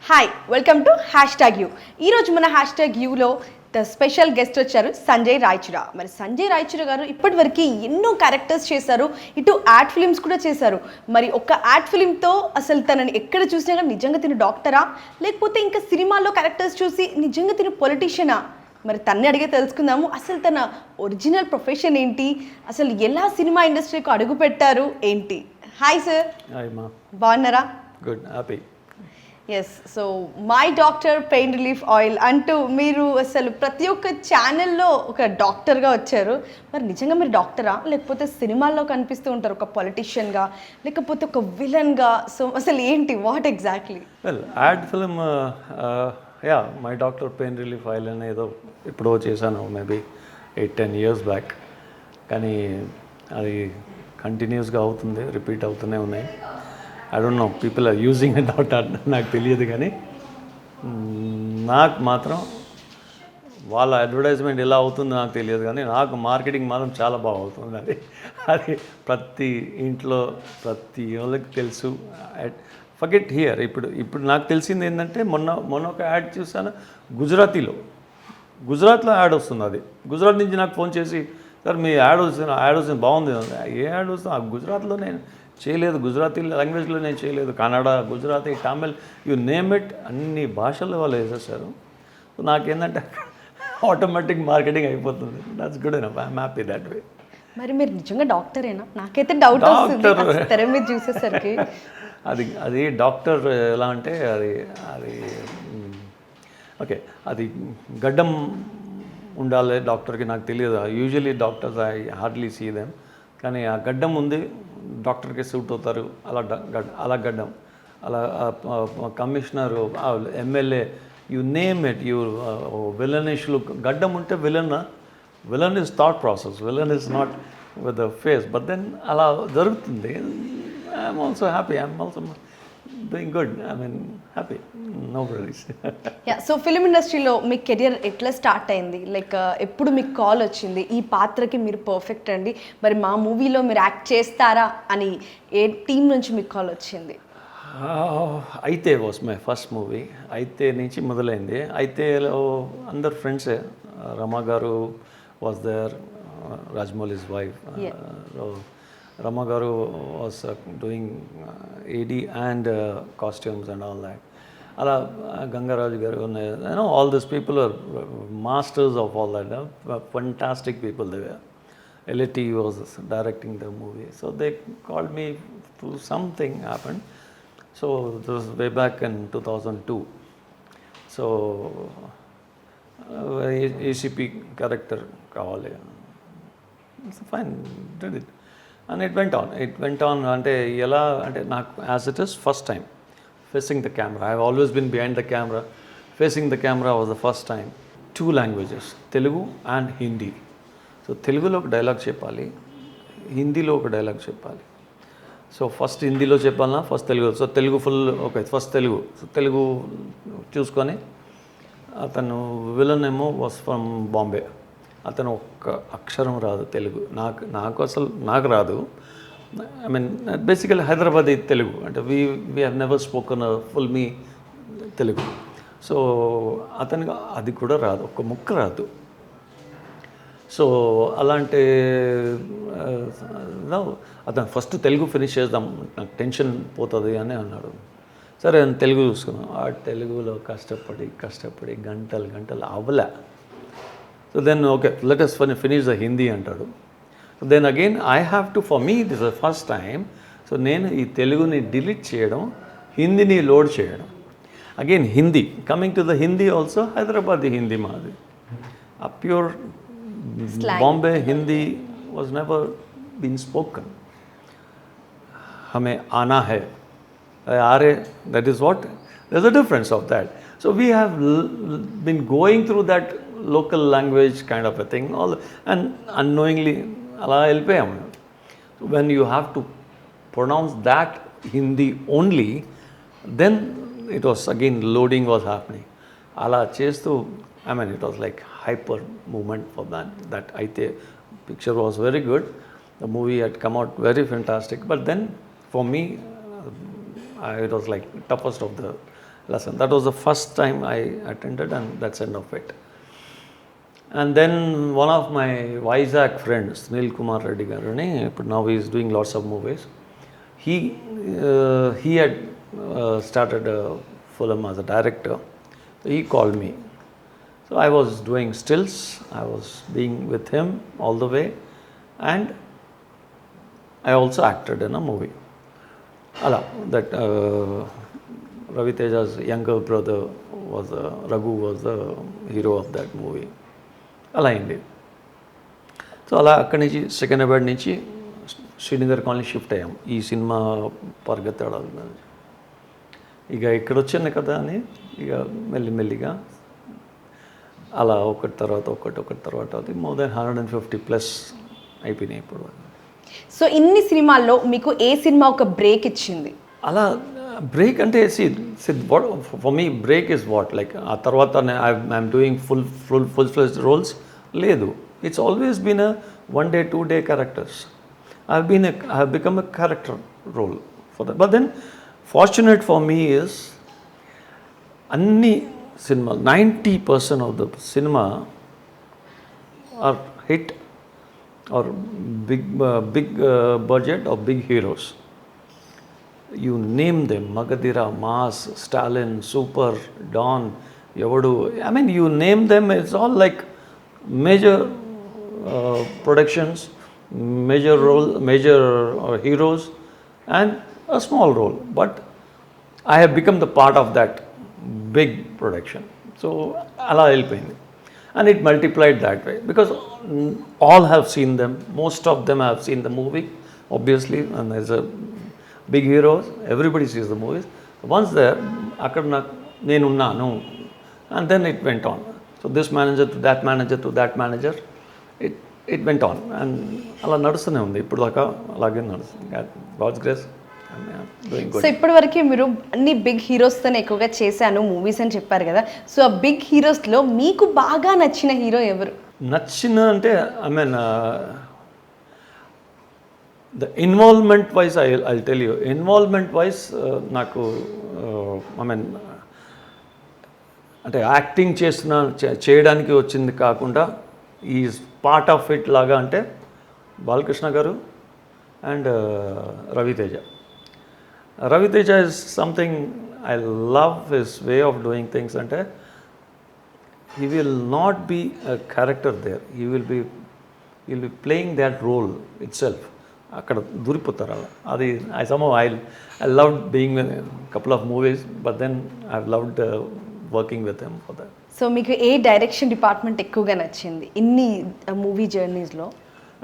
Hi welcome to hash tag you. ఈరోజు మన hash tag యూలో special guest వచ్చారు సంజయ్ రాయచూర. మరి సంజయ్ రాయచూర గారు ఇప్పటివరకు ఎన్నో క్యారెక్టర్స్ చేశారు, ఇటు యాడ్ ఫిలిమ్స్ కూడా చేశారు. మరి ఒక యాడ్ ఫిలింతో అసలు తనని ఎక్కడ చూసినా కానీ నిజంగా తిను డాక్టరా, లేకపోతే ఇంకా సినిమాల్లో క్యారెక్టర్స్ చూసి నిజంగా తిను పొలిటీషియనా? మరి తన్ని అడిగే తెలుసుకుందాము. అసలు తన ఒరిజినల్ ప్రొఫెషన్ ఏంటి, అసలు ఎలా సినిమా ఇండస్ట్రీకి అడుగు పెట్టారు ఏంటి. హాయ్ సార్, బాగున్నారా? Good, happy. Yes, so my doctor pain relief oil అంటూ మీరు అసలు ప్రతి ఒక్క ఛానల్లో ఒక డాక్టర్గా వచ్చారు. మరి నిజంగా మీరు డాక్టరా, లేకపోతే సినిమాల్లో కనిపిస్తూ ఉంటారు ఒక పొలిటీషియన్గా, లేకపోతే ఒక విలన్గా? సో అసలు ఏంటి, what exactly? Well, ad film, yeah, my doctor pain relief oil అని ఏదో ఎప్పుడో చేశాను, మేబీ 8-10 years బ్యాక్. కానీ అది కంటిన్యూస్గా అవుతుంది, రిపీట్ అవుతూనే ఉన్నాయి. I don't know people are using it out, నాకు తెలియదు. కానీ నాకు మాత్రం వాళ్ళ అడ్వర్టైజ్మెంట్ ఎలా అవుతుందో నాకు తెలియదు, కానీ నాకు మార్కెటింగ్ మాత్రం చాలా బాగా అవుతుంది. అది ప్రతి ఇంట్లో ప్రతి వాళ్ళకి తెలుసు. Forget here. ఇప్పుడు నాకు తెలిసింది ఏంటంటే, మొన్న ఒక యాడ్ చూసాను గుజరాతీలో యాడ్ వస్తుంది. అది గుజరాత్ నుంచి నాకు ఫోన్ చేసి, సార్ మీ యాడ్ వస్తుంది బాగుంది. ఏ యాడ్ వస్తుంది? ఆ గుజరాత్లో నేను చేయలేదు, గుజరాతీ లాంగ్వేజ్లో నేను చేయలేదు, Kannada, Gujarati, Tamil, you name it, అన్ని భాషల్లో వాళ్ళు వేసేసారు. సో నాకేంటంటే ఆటోమేటిక్ మార్కెటింగ్ అయిపోతుంది. That's good enough, I'm happy that way. మరి మీరు నిజంగా డాక్టరేనా? నాకైతే డౌట్ వస్తుంది తెర మీద చూసేసరికి. అది డాక్టర్ ఎలా అంటే, అది ఓకే, అది గడ్డం ఉండాలి డాక్టర్కి, నాకు తెలియదు. Usually doctors I hardly see them, కానీ ఆ గడ్డం ఉంది డాక్టర్కి సూట్ అవుతారు. అలా గడ్డం, అలా commissioner, MLA, you name it, you villainish look. గడ్డం ఉంటే villain is thought process, villain is not with the face. But then అలా జరుగుతుంది. I'm also happy, I'm also doing good, I mean happy, no worries. So film ఇండస్ట్రీలో మీ career ఎట్లా start అయింది? Like ఎప్పుడు మీకు కాల్ వచ్చింది ఈ పాత్రకి మీరు పర్ఫెక్ట్ అండి, మరి మా మూవీలో మీరు యాక్ట్ చేస్తారా అని ఏ టీం నుంచి మీకు కాల్ వచ్చింది? అయితే వాస్ మై ఫస్ట్ మూవీ. అయితే నుంచి మొదలైంది. అయితేలో అందరు ఫ్రెండ్సే. Rama garu was there, Rajamouli's wife. Rama Garu was doing AD and costumes and all that. Ala Gangaraj Garu, all these people are masters of all that. Fantastic people they were. L.A.T. was directing the movie. So they called me to something happened. So this was way back in 2002. So ACP character kavali. It's fine, did it. And it went on. అంటే ఎలా అంటే, నాకు as it is first time facing the camera. I have always been behind the camera. Facing the camera was the first time. 2 languages, Telugu and Hindi. So తెలుగులో ఒక dialogue చెప్పాలి, హిందీలో ఒక dialogue చెప్పాలి. సో ఫస్ట్ హిందీలో చెప్పాలన్నా first Telugu. So Telugu full okay, first Telugu. So Telugu చూసుకొని, అతను విలన్ ఏమో వాస్ ఫ్రమ్ బాంబే. అతను ఒక్క అక్షరం రాదు తెలుగు. నాకు రాదు. I mean basically Hyderabadi Telugu, అంటే we have never spoken full me Telugu. So అతనికి అది కూడా రాదు, ఒక్క ముక్క రాదు. సో అలాంటి అతను ఫస్ట్ తెలుగు ఫినిష్ చేద్దాం, నాకు టెన్షన్ పోతుంది అని అన్నాడు. సరే నేను తెలుగు చూసుకున్నాను. ఆ తెలుగులో కష్టపడి గంటలు అవ్వలే. So then, okay, let us finish the Hindi అంటాడు. So then again, I have to, for me, this is the first time. So నేను ఈ తెలుగుని డిలీట్ చేయడం, హిందీని లోడ్ చేయడం. Again, Hindi. Coming to the Hindi also, Hyderabadi Hindi మాది. A pure Bombay Hindi was never been spoken. हमें आना है, आरे, that is what, there's a difference of that. So we have been going through that local language kind of a thing, and unknowingly ala helpayam. When you have to pronounce that Hindi only, then it was again loading was happening. Ala chestu, I mean, it was like hyper movement for that aite picture was very good. The movie had come out very fantastic, but then for me it was like toughest of the lesson. That was the first time I attended, and that's end of it. And then one of my Vizag friends, Neil Kumar Reddy Garani, but now he is doing lots of movies. He had started a film as a director. So he called me. So I was doing stills. I was being with him all the way, and I also acted in a movie. Ala, that Ravi Teja's younger brother was Raghu was the hero of that movie. అలా అయింది. So అలా అక్కడి నుంచి సికింద్రాబాద్ నుంచి Srinagar colony shift అయ్యాం ఈ cinema పరిగెత్తాడాలి. ఇక ఇక్కడ వచ్చాను కదా అని ఇక మెల్లిమెల్లిగా అలా ఒకటి తర్వాత అది మోర్ దెన్ 150+ అయిపోయినాయి ఇప్పుడు. సో ఇన్ని సినిమాల్లో మీకు ఏ సినిమా ఒక బ్రేక్ ఇచ్చింది? అలా బ్రేక్ అంటే what for me break is what like ఆ తర్వాత I'm doing full fledged roles లేదు. It's always been a 1 day 2 day characters. I have become a character role for that. But then fortunate for me is అన్ని సినిమాలు 90% of the cinema are hit or big budget or big heroes. You name them, Magadira, Mass, Stalin, Super, Don, Yavadu. I mean, you name them, it's all like major productions, major heroes, and a small role. But I have become the part of that big production. So, Allah helping. And it multiplied that way because all have seen them. Most of them have seen the movie, obviously, and there's a big heroes, everybody sees the movies. Once there, akkada నాకు నేనున్నాను, and then it went on. So this manager to that manager to that manager, it went on, and అలా నడుస్తూనే ఉంది ఇప్పుడు దాకా అలాగే నడుస్తుంది. God's grace, I'm doing good. So ఇప్పటివరకు మీరు అన్ని బిగ్ హీరోస్తోనే ఎక్కువగా చేశాను మూవీస్ అని చెప్పారు కదా. సో ఆ బిగ్ హీరోస్లో మీకు బాగా నచ్చిన హీరో ఎవరు? నచ్చిన అంటే I mean the involvement wise I'll tell you, involvement wise నాకు ఐ మీన్ అంటే యాక్టింగ్ చేయడానికి వచ్చింది కాకుండా ఈజ్ పార్ట్ ఆఫ్ ఇట్ లాగా అంటే Balakrishna garu and Raviteja. Raviteja is something I love his way of doing things. అంటే he will not be a character there, he will be playing that role itself. అక్కడ దూరిపోతారు అలా. అది I loved being with couple of movies, but then I loved working with him for that. So మీకు ఏ direction department ఎక్కువగా నచ్చింది ఇన్ని movie జర్నీస్లో?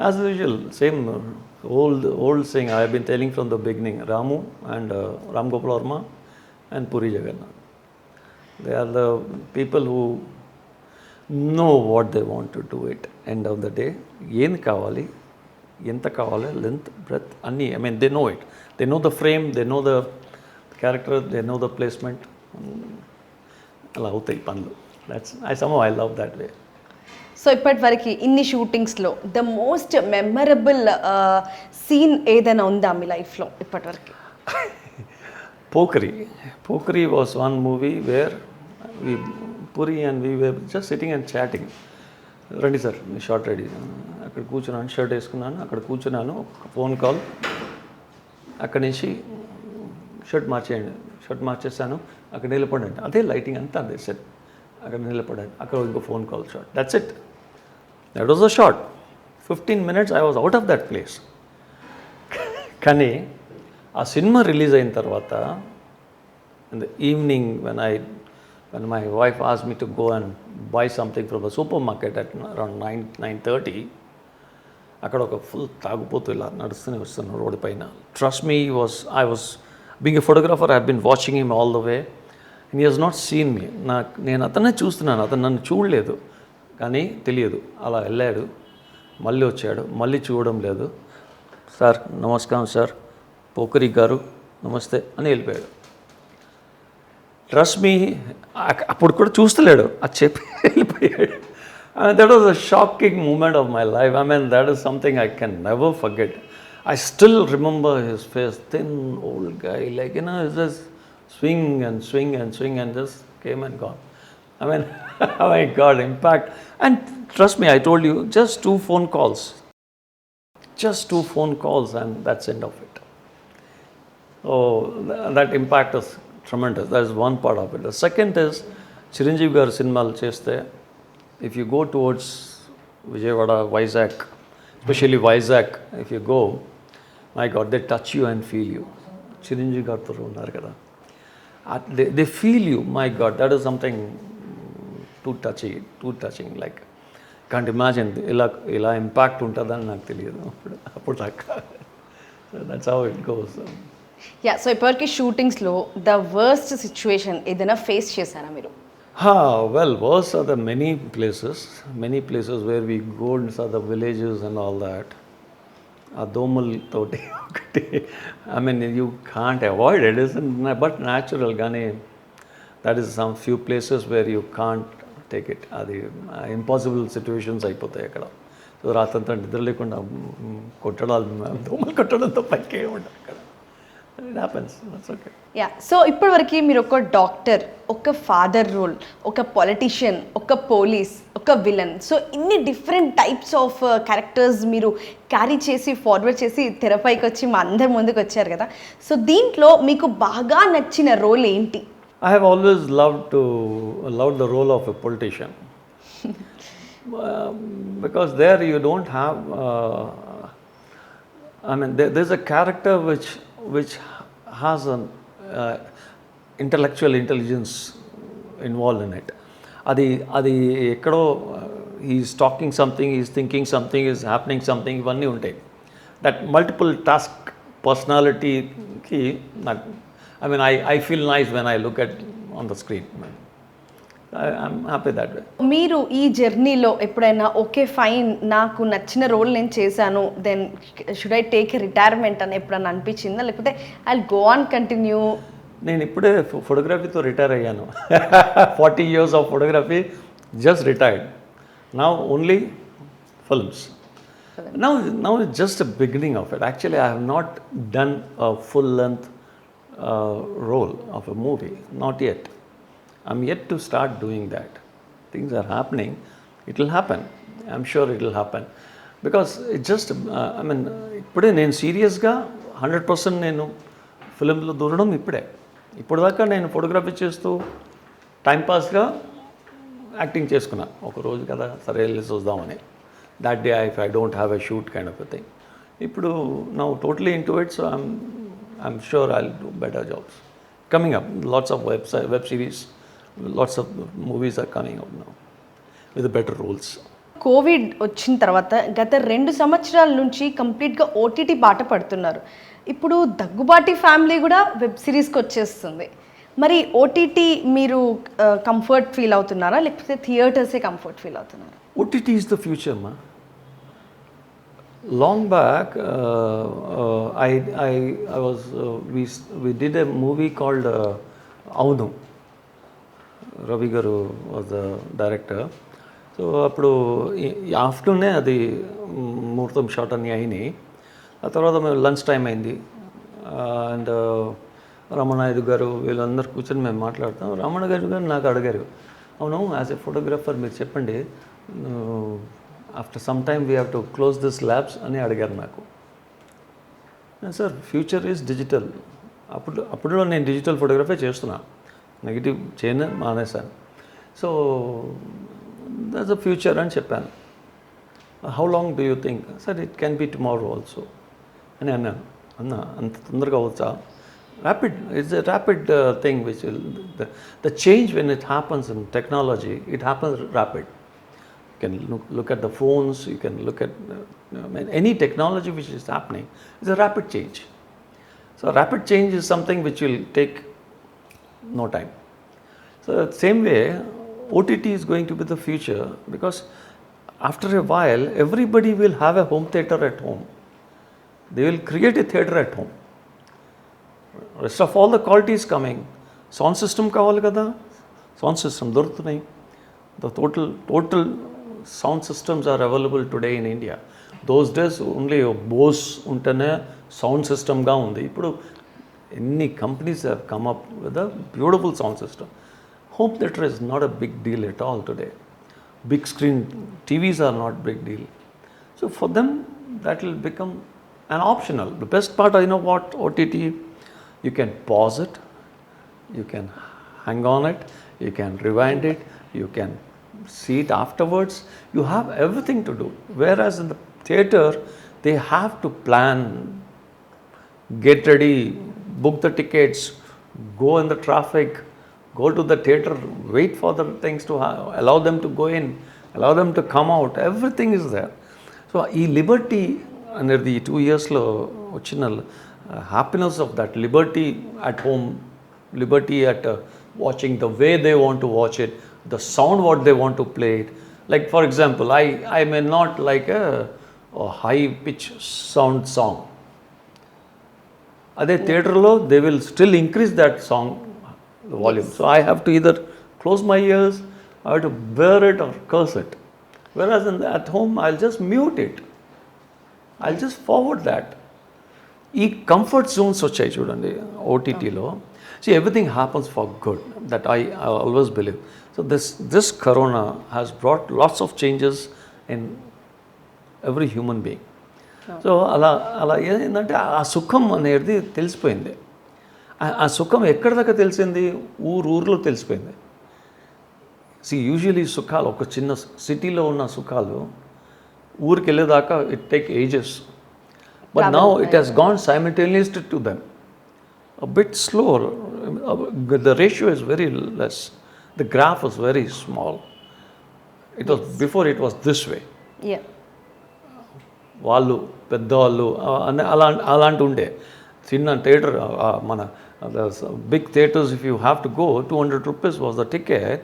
As usual same old song I have been telling from the beginning, Ramu and Ram Gopal Varma and Puri Jagannath. They are the people who know what they want to do it. End of the day ఏం కావాలి, ఎంత కావాలి, length breath అన్నీ, I mean they know it. They know the frame, they know the character, they know the placement. అలా అవుతాయి పనులు. I love that way. So ఇప్పటివరకు ఇన్ని షూటింగ్స్లో ద మోస్ట్ మెమరబుల్ సీన్ ఏదైనా ఉందా మీ లైఫ్లో ఇప్పటివరకు? Pokeri was one movie where Puri and we were just sitting and chatting. రండి సార్ షార్ట్ రెడీ, అక్కడ కూర్చున్నాను, షర్ట్ వేసుకున్నాను, అక్కడ కూర్చున్నాను, ఫోన్ కాల్, అక్కడి నుంచి షర్ట్ మార్చేసాను, అక్కడ నిలబడండి, అదే లైటింగ్ అంతా అదే సెట్, అక్కడ నిలబడండి, అక్కడ ఇంకో phone call, short, that's it. That was a short. 15 minutes I was out of that place. కానీ ఆ సినిమా రిలీజ్ అయిన తర్వాత in the evening when my wife asked me to go and buy something from the supermarket at around 9:30, అక్కడ ఒక full తాగుపోతూ ఇలా నడుస్తూనే వస్తున్నాను road పైన. Trust me, I was being a photographer, I have been watching him all the way and he has not seen me. నేను అతనే చూస్తున్నాను, అతను నన్ను చూడలేదు, కానీ తెలియదు. అలా వెళ్ళాడు, మళ్ళీ వచ్చాడు, మళ్ళీ చూడడం లేదు. సార్ నమస్కారం సార్, పోకరి గారు నమస్తే అని వెళ్ళిపోయాడు. ట్రస్ట్ మీ, అప్పుడు కూడా చూస్తలేడు, అది చెప్పి వెళ్ళిపోయాడు. That was a shocking moment of my life. I mean that is something I can never forget. I still remember his face, thin old guy, like, you know, he's just swing and swing and swing and just came and gone. I mean, oh my God, impact. And trust me, I told you, just 2 phone calls. Just 2 phone calls and that's end of it. Oh, that impact is tremendous. That is one part of it. The second is, Chiranjeevi garu cinemalu cheste, if you go towards Vijayawada, Vizag, especially Vizag, if you go, my God, they touch you and feel you. Chiranjeevi garu unnaru kada. They feel you. My God, that is something too touching. Like, can't imagine ఇలా impact ఉంటుందని నాకు తెలియదు అప్పుడు దాకా. That's how it goes. Yeah, so ఇప్పటివరకు షూటింగ్స్లో the worst situation ఏదైనా face చేశారా మీరు? Well, worse are the many places where we go inside the villages and all that. ఆ దోమలతోటి ఒకటి, I mean you can't avoid it, is but natural. కానీ that is some few places where you can't take it. అది impossible situations అయిపోతాయి అక్కడ. So రాత్రంతా నిద్ర లేకుండా కొట్టడాలు, దోమలు కొట్టడంతో పైకి ఏముంటాయి అక్కడ. It happens, that's okay. Yeah, so ఇప్పటివరకు మీరు ఒక డాక్టర్, ఒక ఫాదర్ రోల్, ఒక పొలిటీషియన్, ఒక పోలీస్, ఒక విలన్, సో ఇన్ని డిఫరెంట్ టైప్స్ ఆఫ్ క్యారెక్టర్స్ మీరు క్యారీ చేసి ఫార్వర్డ్ చేసి తెరపైకి వచ్చి మా అందరి ముందుకు వచ్చారు కదా. సో దీంట్లో మీకు బాగా నచ్చిన రోల్ ఏంటి? I have always loved the role of a politician. Because there you don't have, I mean, there's a character which has an intellectual intelligence involved in it. అది ఎక్కడో he's talking something, he's thinking something, is happening something, ఇవన్నీ ఉంటాయి. That multiple task personality-కి నాకు, I mean, I feel nice when I look at on the screen. I'm happy that way. మీరు ఈ జర్నీలో ఎప్పుడైనా okay fine నాకు నచ్చిన రోల్ నేను చేశాను, then should I take retirement అని ఎప్పుడైనా అనిపించిందా, లేకపోతే ఐ గో ఆన్ కంటిన్యూ? నేను ఇప్పుడే ఫోటోగ్రఫీతో రిటైర్ అయ్యాను. 40 years of photography, just retired. Now only films. Now it's just a beginning of it. Actually, I have not done a full length role of a movie, not yet. I'm yet to start doing that. Things are happening. It will happen. I'm sure it will happen. Because it just, I mean, ఇప్పుడే నేను సీరియస్గా 100% నేను ఫిలింలో దూరడం ఇప్పుడు దాకా నేను photography చేస్తూ టైంపాస్గా acting చేసుకున్నా. ఒక రోజు కదా సరే వెళ్ళి చూద్దామని, that day if I don't have a shoot kind of a thing. ఇప్పుడు now totally into it, so I'm sure I'll do better jobs. Coming up, lots of web series, lots of movies are coming out now with better roles. Covid వచ్చిన తర్వాత గత 2 సంవత్సరాల నుంచి కంప్లీట్గా OTT బాట పడుతున్నారు. ఇప్పుడు దగ్గుబాటి ఫ్యామిలీ కూడా వెబ్ సిరీస్కి వచ్చేస్తుంది. మరి ఓటీటీ మీరు కంఫర్ట్ ఫీల్ అవుతున్నారా, లేకపోతే థియేటర్సే కంఫర్ట్ ఫీల్ అవుతున్నారా? OTT is the future, ma. Long back, I was we did a movie called Avunu. Ravi Garu was the director. So అప్పుడు ఆఫ్టర్నూనే అది ముహూర్తం షాట్ అన్నీ అయినాయి. ఆ తర్వాత మేము లంచ్ టైం అయింది అండ్ రమణాయుడు గారు వీళ్ళందరూ కూర్చొని మేము మాట్లాడతాం. రమణ గారు నాకు అడిగారు, అవును యాజ్ ఎ ఫోటోగ్రాఫర్ మీరు చెప్పండి, after some time we have to close this labs అని అడిగారు నాకు. Sir future is digital. అప్పుడు నేను డిజిటల్ ఫోటోగ్రఫీ చేస్తున్నా, నెగిటివ్ చేయను మానేశాను. సో దట్స్ అ ఫ్యూచర్ అని చెప్పాను. How long do you think? Sir it can be tomorrow also అని అన్నాను. అంత తొందరగా అవచ్చా? Rapid, it's a rapid thing which will, the change when it happens in technology, it happens rapid. You can look at the phones, you can look at any technology which is happening, it's a rapid change. So rapid change is something which will take no time. So same way, OTT is going to be the future, because after a while, everybody will have a home theater at home. They will create a theater at home. Rest of all the quality is coming. Sound system కావాలి కదా, sound system దొరుకుతున్నాయి. The total sound systems are available today in India. Those days only Bose ఉంటేనే sound సిస్టమ్గా ఉంది. ఇప్పుడు ఎన్ని companies have come up with a beautiful sound system. Home theatre is not a big deal at all today. Big screen TVs are not big deal. So for them, that will become an optional. The best part, I know what, OTT, you can pause it, you can hang on it, you can rewind it, you can see it afterwards. You have everything to do. Whereas in the theater, they have to plan, get ready, book the tickets, go in the traffic, go to the theater, wait for the things to allow them to go in, allow them to come out. Everything is there. So ఈ Liberty అనేది ఈ 2 yearsలో వచ్చిన happiness of that Liberty at home, Liberty at watching the way they want to watch it, the sound what they want to play it. Like for example, I may not like high pitch sound song. అదే థియేటర్లో they will still increase that song the volume. So I have to either close my ears, I have to bear it or curse it. Whereas at home, I'll just mute it. I'll just forward that. ఈ comfort Jones వచ్చాయి చూడండి ఓటీటీలో. So everything happens for good, that I always believe. So this corona has brought lots of changes in every human being. So అలా ఏంటంటే ఆ సుఖం అనేది తెలిసిపోయింది. ఆ సుఖం ఎక్కడి దాకా తెలిసింది? ఊర్లో తెలిసిపోయింది. యూజువలీ సుఖాలు, ఒక చిన్న సిటీలో ఉన్న సుఖాలు ఊరికి వెళ్ళేదాకా it take ages. But now it has gone simultaneous to them. a bit slower. The ratio is very less. The graph was very small. It was before it was this way. Yeah. వాళ్ళు పెద్దవాళ్ళు అలాంటి ఉండే చిన్న theatre. మన big theatres, if you have to go, 200 rupees was the ticket.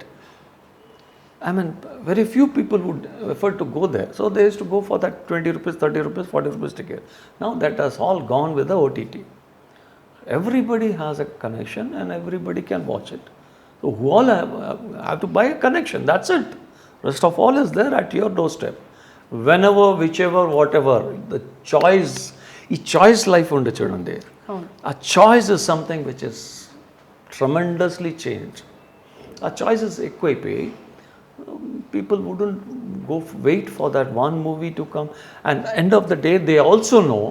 I mean, very few people would effort to go there. So they used to go for that 20 rupees, 30 rupees, 40 rupees ticket. Now that has all gone with the OTT. Everybody has a connection and everybody can watch it. So who all have to buy a connection, that's it. Rest of all is there at your doorstep. Whenever, whichever, whatever, the choice, ఈ choice life ఉండే చూడండి. ఆ choice is something which is tremendously change. ఆ choices ఎక్కువైపోయి people wouldn't go wait for that one movie to come. And end of the day they also know,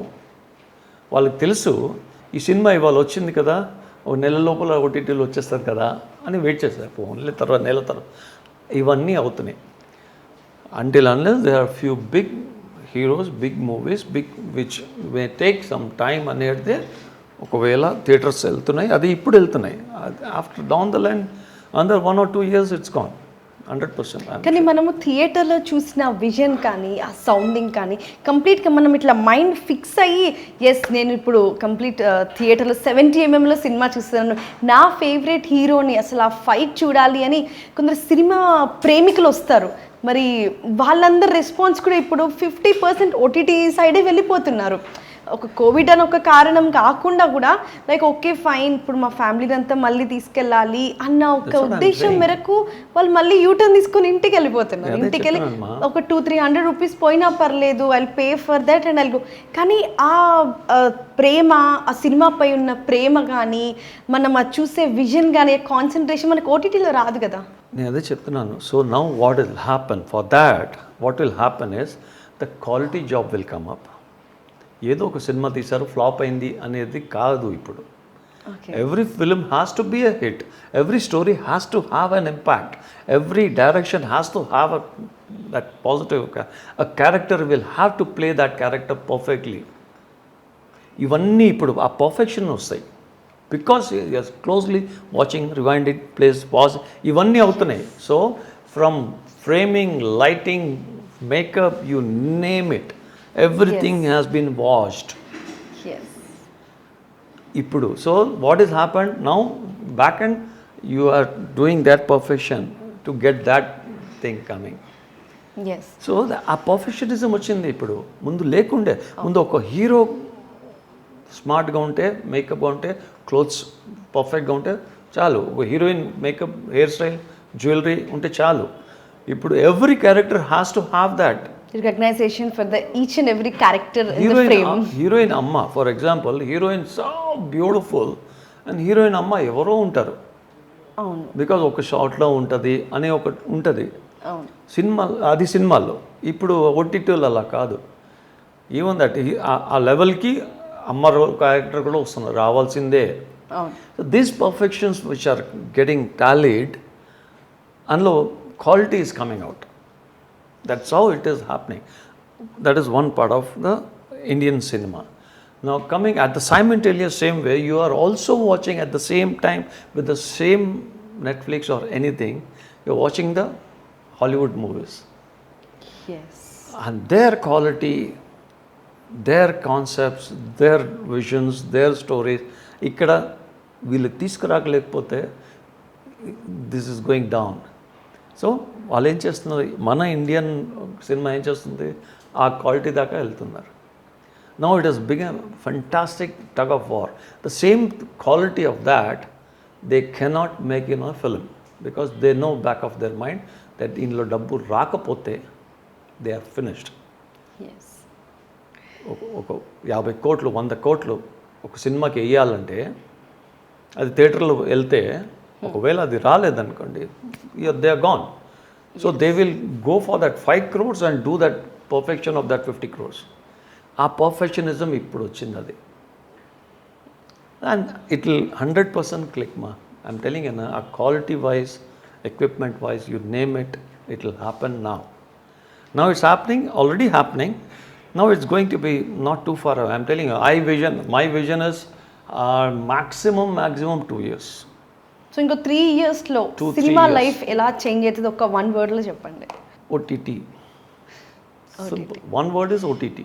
వాళ్ళకి తెలుసు ఈ cinema ఇవాళ వచ్చింది కదా, ఒక నెల లోపల ఓటీటీలో వచ్చేస్తుంది కదా అని వెయిట్ చేస్తారు. ఓన్లీ తర్వాత నెల తర్వాత ఇవన్నీ అవుతున్నాయి. Until unless there are few big heroes, big movies, which may take some time అనేది ఒకవేళ థియేటర్స్ వెళ్తున్నాయి, అది ఇప్పుడు వెళ్తున్నాయి. After down the line under 1 or 2 years it's gone 100%. కానీ మనము థియేటర్లో చూసిన విజన్ కానీ ఆ సౌండింగ్ కానీ కంప్లీట్గా మనం ఇట్లా మైండ్ ఫిక్స్ అయ్యి, ఎస్ నేను ఇప్పుడు కంప్లీట్ థియేటర్లో 70mm సినిమా చూస్తున్నాను, నా ఫేవరెట్ హీరోని అసలు ఆ ఫైట్ చూడాలి అని కొందరు సినిమా ప్రేమికులు వస్తారు. మరి వాళ్ళందరి రెస్పాన్స్ కూడా ఇప్పుడు 50% ఓటీటీ సైడే వెళ్ళిపోతున్నారు. ఒక కోవిడ్ అని ఒక కారణం కాకుండా కూడా లైక్ ఓకే ఫైన్, ఇప్పుడు మా ఫ్యామిలీని అంతా మళ్ళీ తీసుకెళ్ళాలి అన్న ఒక ఉద్దేశం మేరకు వాళ్ళు మళ్ళీ యూటర్న్ తీసుకొని ఇంటికి వెళ్ళిపోతున్నారు. ఇంటికి వెళ్ళి ఒక 200-300 రూపీస్ పోయినా పర్లేదు, I pay for that and I go. కానీ ఆ ప్రేమ, ఆ సినిమాపై ఉన్న ప్రేమ కానీ, మనం అది చూసే విజన్ కానీ, కాన్సన్ట్రేషన్ మనకు ఓటీటీలో రాదు కదా. నేను అదే చెప్తున్నాను. So now what will happen for that, what will happen is the quality job will come up. ఏదో ఒక సినిమా తీశారు ఫ్లాప్ అయింది అనేది కాదు ఇప్పుడు. Every film has to be a hit, every story has to have an impact, every direction has to have that positive, a character will have to play that character perfectly. ఇవన్నీ ఇప్పుడు ఆ perfection వస్తాయి because you're closely watching, rewind it, place, pause, ఇవన్నీ అవుతున్నాయి. So from framing, lighting, makeup, you name it, everything has been washed. Yes. ఇప్పుడు so what has happened now, back end you are doing that perfection to get that thing coming. Yes. So ఆ perfectionism వచ్చింది ఇప్పుడు. ముందు లేకుండే. ముందు ఒక hero స్మార్ట్గా ఉంటే, మేకప్గా ఉంటే, క్లోత్స్ పర్ఫెక్ట్గా ఉంటే చాలు. ఒక heroine makeup, hair style, jewellery ఉంటే చాలు. ఇప్పుడు every character has to have that. Recognition for the each and every character in the frame. Heroine అమ్మ for example, heroine so beautiful and heroine అమ్మ ఎవరో ఉంటారు, అవును బికాజ్ ఒక షార్ట్లో ఉంటుంది అని ఒక ఉంటుంది అవును సినిమా, అది సినిమాల్లో. ఇప్పుడు ఓటీటీలు అలా కాదు. ఈవెన్ దట్ ఆ లెవెల్కి అమ్మ క్యారెక్టర్ కూడా వస్తున్నారు, రావాల్సిందే. అవును so these perfections which are getting tallied, అందులో quality is coming out. That's how it is happening. That is one part of the Indian cinema. Now coming at the simultaneous same way, you are also watching at the same time with the same Netflix or anything, you're watching the Hollywood movies. yes And their quality, their concepts, their visions, their stories, ఇక్కడ వీళ్ళు తీసుకురాకలేకపోతే this is going down. So వాళ్ళు ఏం చేస్తున్నారు, మన Indian cinema ఏం చేస్తుంది, ఆ క్వాలిటీ దాకా వెళ్తున్నారు. Now it has become fantastic tug of war. The same quality of that they cannot make in a film, because they know back of their mind that inlo dabbu రాకపోతే they are finished. yes ఒక 50 కోట్లు 100 కోట్లు ఒక సినిమాకి వేయాలంటే అది థియేటర్లో వెళ్తే ఒకవేళ అది రాలేదనుకోండి, they are gone. So they will go for that 5 crores and do that perfection of that 50 crores. ఆ పర్ఫెక్షనిజం ఇప్పుడు వచ్చింది అది, అండ్ ఇట్ విల్ 100% క్లిక్ మా. ఐఎమ్ టెలింగ్ యూ, ఆ quality wise, equipment wise, you name it, it will happen now. Now it's happening, already happening. Now it's going to be not too far away. I'm telling you, my vision is maximum 2 years. So ఇంకో 3 ఇయర్స్లో 2-3 cinema years. Life ఎలా change అవుతుంది, ఒక 1 wordలో చెప్పండి. OTT. Simple. One word is OTT.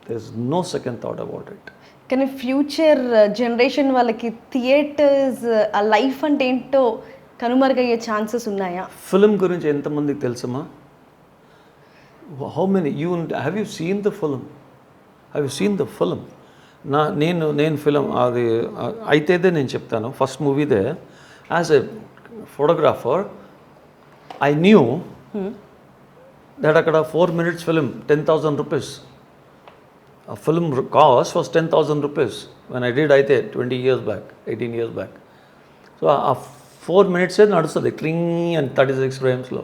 There's no second thought about it. కానీ future generation వాళ్ళకి theatres ఆ life అంటే ఏంటో కనుమరుగయ్యే ఛాన్సెస్ ఉన్నాయా? ఫిలిం గురించి ఎంతమందికి తెలుసమ్మా? How many have you seen the film? Have you seen the film? నేను ఫిలిం అది అయితేదే నేను చెప్తాను. ఫస్ట్ మూవీదే as a photographer I knew that అక్కడ 4 minutes film 10,000 rupees. A film cost was 10,000 rupees when I did అయితే 20 years back, 18 years back. So ఆ 4 minutes నడుస్తుంది క్లింగ్ అండ్ 36 ఫ్రేమ్స్లో,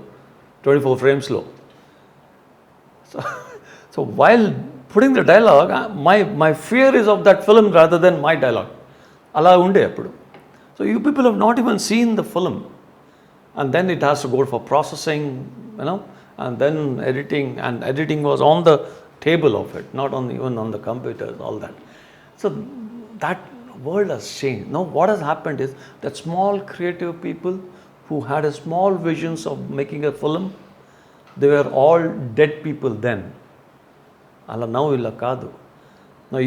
24 ఫ్రేమ్స్లో. So while putting the dialogue, my fear is of that film rather than my dialogue. అలా ఉండే అప్పుడు. So you people have not even seen the film, and then it has to go for processing, you know, and then editing was on the table of it, not even on the computers, all that. So that world has changed. Now what has happened is that small creative people who had a small visions of making a film, they were all dead people then. Ala now illa kaadu. Now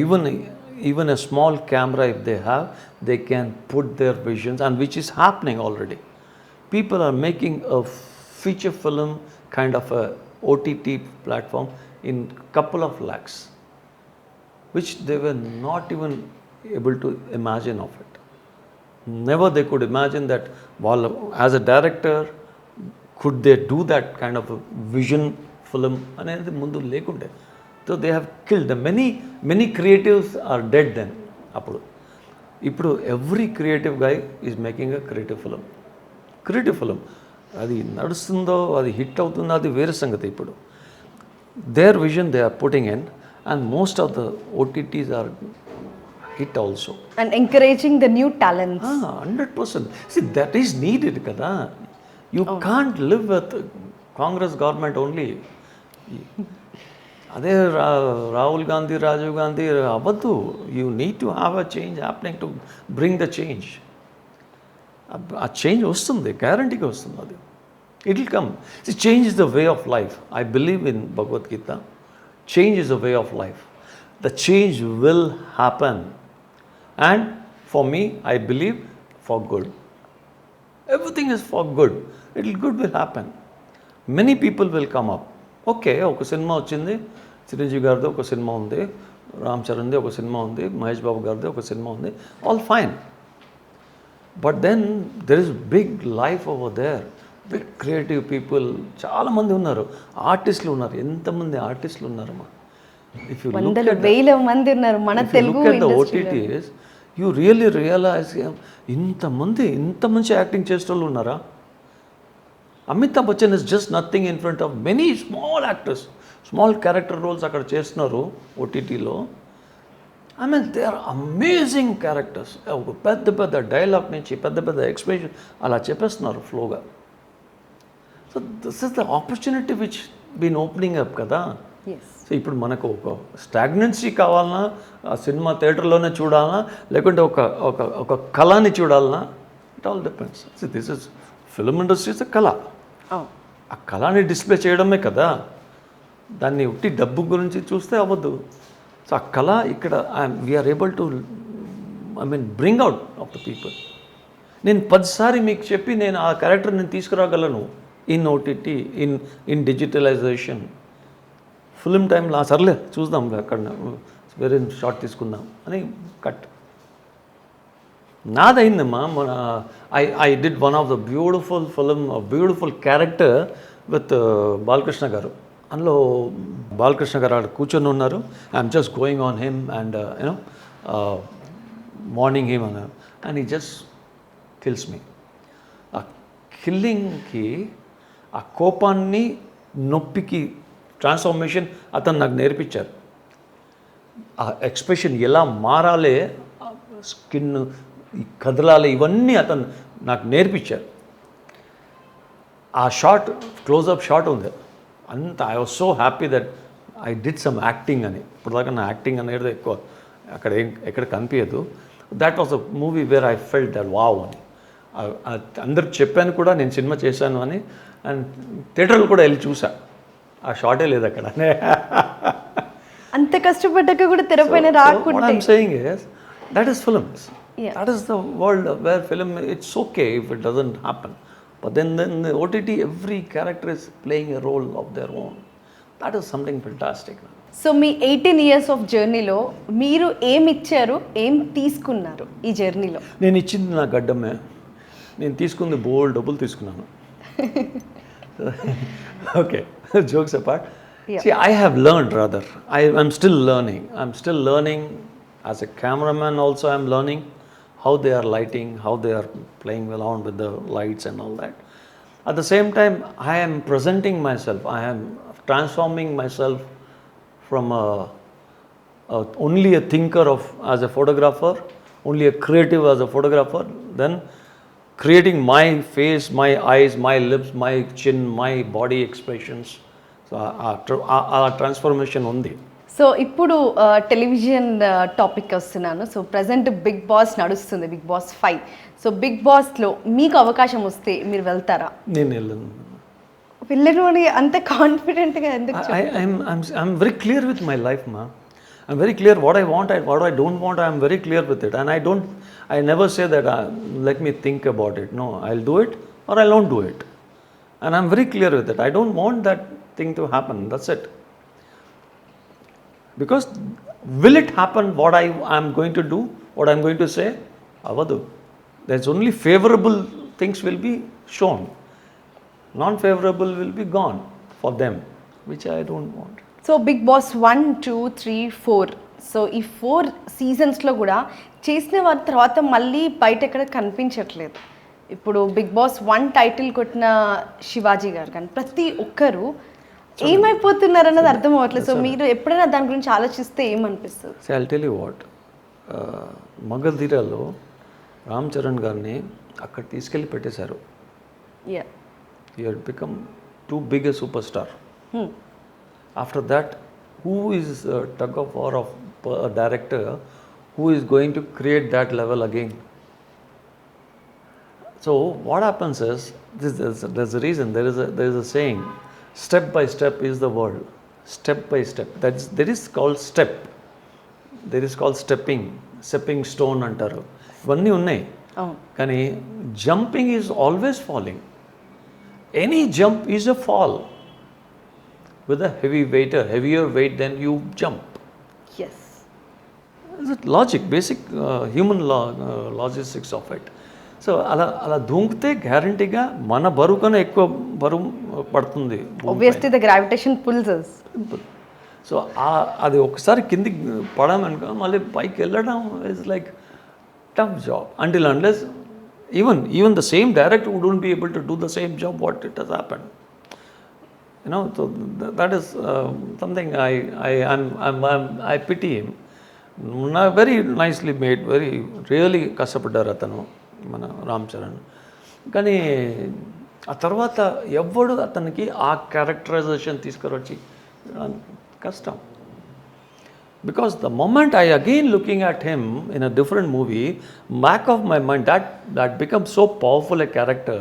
even a small camera if they have, they can put their visions, and which is happening already. People are making a feature film kind of a OTT platform in couple of lakhs, which they were not even able to imagine of it. Never they could imagine that while as a director could they do that kind of a vision film anedi mundu lekunde. So they have killed them. Many creatives are dead then. Ippudu every creative guy is making a creative film. అది నడుస్తుందో, అది hit అవుతుందో, అది వేరే సంగతి. ఇప్పుడు there vision they are putting in, and most of the OTTs are hit also. And encouraging the new talents. 100%. See, that is needed కదా. You can't live with Congress government only. అదే రాహుల్ గాంధీ, రాజీవ్ గాంధీ అవ్వద్దు. You need to have a change happening to bring the change. ఆ change వస్తుంది, గ్యారంటీగా వస్తుంది. అది it will come. Change is the way of life. I believe in Bhagavad Gita. Change is the way of life. The change will happen, and for me I believe for good. Everything is for good. Good will happen. Many people will come up. Okay, ఒక cinema వచ్చింది, చిరంజీవి గారిది ఒక సినిమా ఉంది, రామ్ చరణ్ది ఒక సినిమా ఉంది, మహేష్ బాబు గారిది ఒక సినిమా ఉంది, all fine. But then there is big life over there. Big creative people చాలామంది ఉన్నారు, ఆర్టిస్టులు ఉన్నారు, ఎంతమంది ఆర్టిస్టులు ఉన్నారమ్మా. ఇఫ్ యూ వందల వేల మంది ఉన్నారు మన Telugu OTTs, you really realise ఇంత మంచి యాక్టింగ్ చేసే వాళ్ళు ఉన్నారా. Amitabh Bachchan is just nothing in front of many small actors, small character roles అక్కడ చేస్తున్నారు ఓటీటీలో. I mean they are amazing characters. పెద్ద పెద్ద డైలాగ్ నుంచి పెద్ద పెద్ద ఎక్స్ప్రెషన్ అలా చెప్పేస్తున్నారు ఫ్లోగా. So this is the opportunity which been opening up కదా. సో ఇప్పుడు మనకు ఒక స్టాగ్నెన్సీ కావాలన్నా ఆ సినిమా థియేటర్లోనే చూడాలన్నా, లేకుంటే ఒక ఒక ఒక కళని చూడాలన్నా, it all depends. This is film industry is కళ. ఆ కళని డిస్ప్లే చేయడమే కదా. దాన్ని ఉట్టి డబ్బు గురించి చూస్తే అవ్వద్దు. సో ఆ కళ ఇక్కడ we're able to bring out of the people. నేను 10 సారి మీకు చెప్పి నేను ఆ క్యారెక్టర్ నేను తీసుకురాగలను in OTT, in digitalisation. Film టైంలో సర్లే చూద్దాం అక్కడ వేరే షార్ట్ తీసుకుందాం అని కట్. నాదైందమ్మా. మన I did one of the beautiful film, beautiful character with Balakrishna గారు. అందులో బాలకృష్ణ గారు అక్కడ కూర్చొని ఉన్నారు. I'm just going on him and you know morning him అన్నారు, అండ్ ఈ జస్ట్ కిల్స్ మీ. ఆ కిల్లింగ్కి, ఆ కోపాన్ని నొప్పికి ట్రాన్స్ఫర్మేషన్ అతను నాకు నేర్పించారు. ఆ ఎక్స్ప్రెషన్ ఎలా మారాలి, స్కిన్ కదలాలి, ఇవన్నీ అతను నాకు నేర్పించారు. ఆ షార్ట్, క్లోజప్ షార్ట్ ఉంది అంత. I was so happy that I did some acting అని. ఇప్పుడు దాకా నా యాక్టింగ్ అనేది ఎక్కువ అక్కడ ఎక్కడ కనిపించదు. That was a movie where I felt that wow అని. అందరికి చెప్పాను కూడా నేను సినిమా చేశాను అని. అండ్ థియేటర్లు కూడా వెళ్ళి చూసా, ఆ షార్టే లేదు అక్కడ. అంత కష్టపడ్డాక కూడా తెరపైన రాకుంటే. What I'm saying is, that is films. Yeah. That is the world where film, it's okay if it doesn't happen. But then the OTT, every character is playing a role of their own. That is something fantastic. So me 18 years of జర్నీలో మీరు ఏం ఇచ్చారు, ఏం తీసుకున్నారు ఈ జర్నీలో? నేను ఇచ్చింది నా గడ్డమే. నేను తీసుకుంది బోల్డ్ డబ్బులు తీసుకున్నాను. Okay, jokes apart. Yeah. See, I have learned rather. I'm still learning. I'm still learning as a cameraman also. I'm learning how they are lighting, how they are playing around with the lights and all that. At the same time, I am presenting myself. I am transforming myself from only a thinker as a photographer, only a creative as a photographer, then creating my face, my eyes, my lips, my chin, my body expressions. So ఆ transformation ఉంది. So ఇప్పుడు television topic వస్తున్నాను. So present big boss నడుస్తుంది, big boss 5. So big బాస్లో మీకు అవకాశం వస్తే మీరు వెళ్తారా? నేను వెళ్ళను. వెళ్ళను అని అంత కాన్ఫిడెంట్గా ఎందుకు? I'm very clear with my life, ma. I'm very clear what I want, what I don't want. I'm very clear with it, and I never say that let me think about it. No, I'll do it or I won't do it, and I'm very clear with it. I don't want that thing to happen. That's it. Because will it happen what I am going to do, what I'm going to say? Avadu. There's only favorable things will be shown. Non-favorable will be gone for them, which I don't want. So Bigg Boss 1, 2, 3, 4. సో ఈ 4 సీజన్స్లో కూడా చేసిన వారి తర్వాత మళ్ళీ బయట ఎక్కడ కనిపించట్లేదు. ఇప్పుడు బిగ్ బాస్ 1 టైటిల్ కొట్టిన శివాజీ గారు కానీ ప్రతి ఒక్కరు ఏమైపోతున్నారు అన్నది అర్థం అవ్వట్లేదు. సో మీరు ఎప్పుడైనా దాని గురించి ఆలోచిస్తే ఏమనిపిస్తుంది? So I'll tell you what, మగధీరాలో రామ్ చరణ్ గారిని అక్కడ తీసుకెళ్ళి పెట్టేశారు. He had become too big a superstar. After that, who is a tug of war of a director who is going to create that level again? So what happens is, there's a reason, there is a saying, step by step is the world. Step by step. There is called step. There is called stepping stone antaru. Ivanni unnai. Kani jumping is always falling. Any jump is a fall. With a heavier weight than you jump. Yes. It's logic, basic human law, logistics of it. సో అలా దూకితే గ్యారంటీగా మన బరువు కన్నా ఎక్కువ బరువు పడుతుంది. Obviously the gravitation pulls us. సో అది ఒకసారి కిందికి పడామనుకో మళ్ళీ పైకి వెళ్ళడం is like tough job until unless even the same director wouldn't be able to do the same job what it has happened. So that is something I pity him. Very nicely made, very really కష్టపడ్డారు అతను మన రామ్ చరణ్. కానీ ఆ తర్వాత ఎవ్వడు అతనికి ఆ characterisation తీసుకురొచ్చి కష్టం. Because the moment I again looking at him in a different movie, back of my mind that becomes so powerful a character.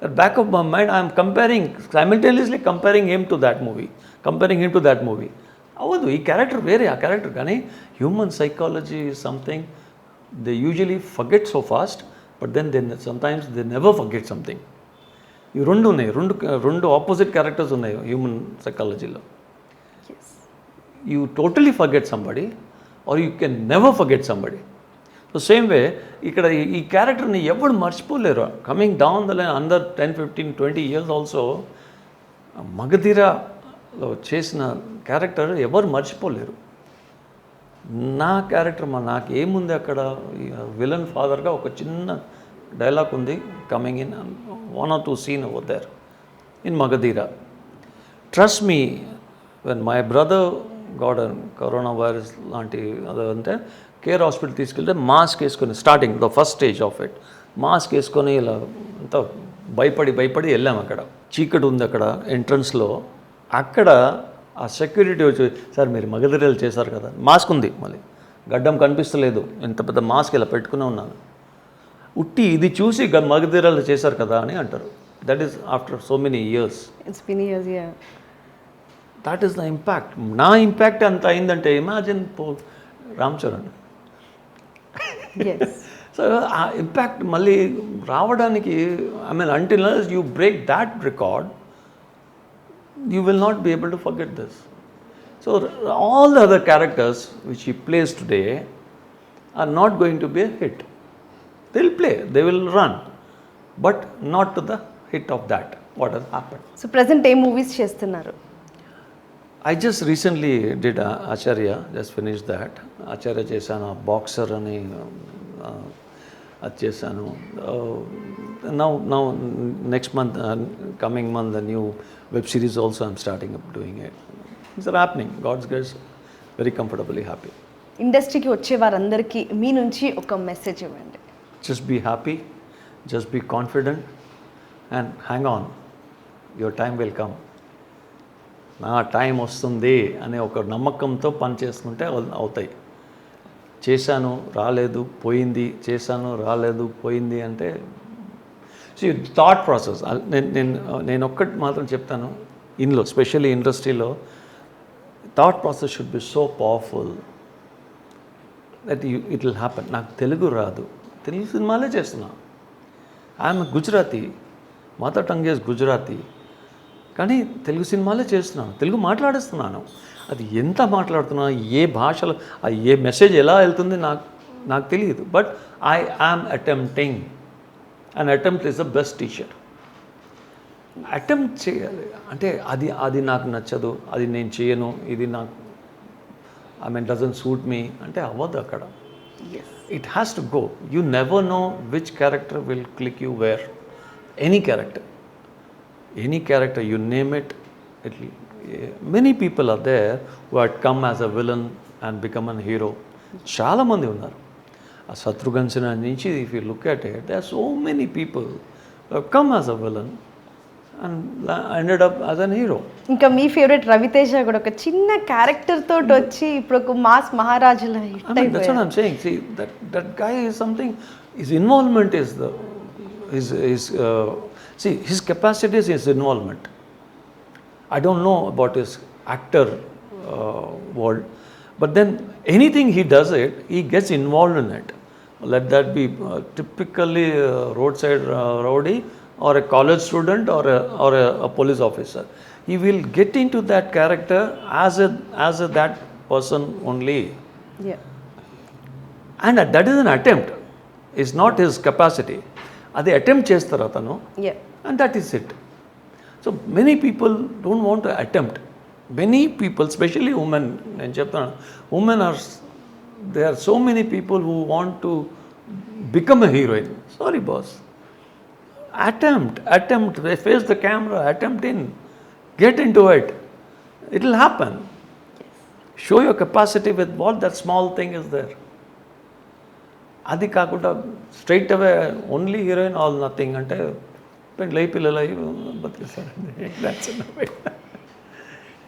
At back of my mind, I am simultaneously comparing him to that movie. అవదు ఈ character వేరే ఆ character. కానీ human psychology is something they usually forget so fast, but then sometimes they never forget something. ఈ రెండు ఉన్నాయి, రెండు opposite characters ఉన్నాయి హ్యూమన్ సైకాలజీలో. You totally forget somebody or you can never forget somebody. So same way ఇక్కడ ఈ క్యారెక్టర్ని ఎవరు మర్చిపోలేరు. Coming down the line under 10, 15, 20 years also మగధీరలో చేసిన క్యారెక్టర్ ఎవరు మర్చిపోలేరు. నా క్యారెక్టర్ నాకు ఏముంది అక్కడ, విలన్ ఫాదర్గా ఒక చిన్న డైలాగ్ ఉంది, coming in 1 or 2 scene over there in Magadhira. Trust me, when my brother got a coronavirus లాంటి అదంటే కేర్ హాస్పిటల్ తీసుకెళ్తే మాస్క్ వేసుకొని starting the first stage of it mask వేసుకొని ఇలా అంతా భయపడి వెళ్ళాము. అక్కడ చీకటి ఉంది, అక్కడ ఎంట్రన్స్లో. అక్కడ ఆ సెక్యూరిటీ వచ్చి, సార్ మీరు మగధీరలు చేశారు కదా, మాస్క్ ఉంది, మళ్ళీ గడ్డం కనిపిస్తలేదు, ఎంత పెద్ద మాస్క్ ఇలా పెట్టుకునే ఉన్నాను, ఉట్టి ఇది చూసి మగధీరలు చేశారు కదా అని అంటారు. That is after so many years. That is the impact. నా ఇంపాక్ట్ అంత అయిందంటే ఇమాజిన్ రామ్ చరణ్. సో ఆ ఇంపాక్ట్ మళ్ళీ రావడానికి until you break that record, you will not be able to forget this. So all the other characters which he plays today are not going to be a hit. They will play, they will run, but not to the hit of that what has happened. So present A movies చేస్తున్నారు? I just recently did Acharya, just finished that. Acharya చేశాను, boxer అని అది చేశాను. Now next month, coming month, the new web series also I'm starting up doing it. Things are happening. God's grace, very comfortably happy. ఇండస్ట్రీకి వచ్చే వారందరికీ మీ నుంచి ఒక message ఇవ్వండి. Just be happy, just be confident and hang on. Your time will come. నా time వస్తుంది అనే ఒక నమ్మకంతో పని చేసుకుంటే అవుతాయి. చేశాను రాలేదు పోయింది, చేశాను రాలేదు పోయింది అంటే థాట్ ప్రాసెస్. నేను ఒక్కటి మాత్రం చెప్తాను, ఇందులో స్పెషల్లీ ఇండస్ట్రీలో thought process should be so powerful that it will happen. నాకు తెలుగు రాదు, తెలుగు సినిమాలే చేస్తున్నా. I'm Gujarati, mother tongue is Gujarati, కానీ తెలుగు సినిమాలే చేస్తున్నాను, తెలుగు మాట్లాడేస్తున్నాను. అది ఎంత మాట్లాడుతున్నా, ఏ భాషలో, ఏ మెసేజ్ ఎలా వెళ్తుంది నాకు తెలియదు. But I am attempting. And attempt is the best teacher. Attempt చేయాలి అంటే అది నాకు నచ్చదు, అది నేను చేయను, ఇది నాకు డజంట్ సూట్ మీ అంటే అవ్వదు అక్కడ. It has to go. You never know which character will click you where. Any character, you name it, many people are there who had come as a villain and become a hero. చాలా మంది ఉన్నారు. ఆ శత్రుఘ్న సిన్హా నుంచి if you look at it, there are so many people who have come as a villain and ended up as an hero. ఇంకా మీ favourite Raviteja కూడా ఒక చిన్న character తోటి వచ్చి ఇప్పుడు ఒక మాస్ మహారాజులా హిట్ అయిపోయారు. That's what I'm saying. See, that guy is something, his involvement is see, his capacity is his involvement. I don't know about his actor world, but then anything he does it, he gets involved in it. Let that be typically a roadside rowdy or a college student or a police officer. He will get into that character as that person only. Yeah. And that is an attempt. Is not his capacity. అది attempt చేస్తారు అతను, yeah and that is it. So many people don't want to attempt. Many people, specially women, నేను చెప్తాను, women are, they are so many people who want to become a heroine. Sorry boss, attempt, face the camera, attempt in, get into it, it will happen. Show your capacity with what that small thing is there. అది కాకుండా straight అవే only heroine all nothing అంటే పెళ్ళి పిల్లలు బతికేస్తారండి. That's enough.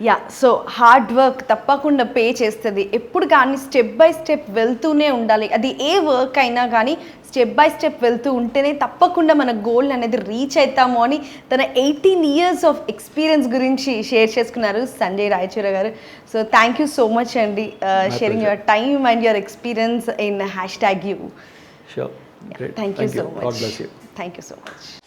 Yeah, so hard work తప్పకుండా pay చేస్తుంది. ఎప్పుడు కానీ step by step వెళ్తూనే ఉండాలి. అది ఏ వర్క్ అయినా కానీ స్టెప్ బై స్టెప్ వెళ్తూ ఉంటేనే తప్పకుండా మన గోల్ అనేది రీచ్ అవుతాము అని తన 18 years ఆఫ్ ఎక్స్పీరియన్స్ గురించి షేర్ చేసుకున్నారు Sanjay Raichura garu. So thank you so much అండి, sharing your time and your experience in #you. Sure. Great. Thank you so much. God bless you. Thank you so much.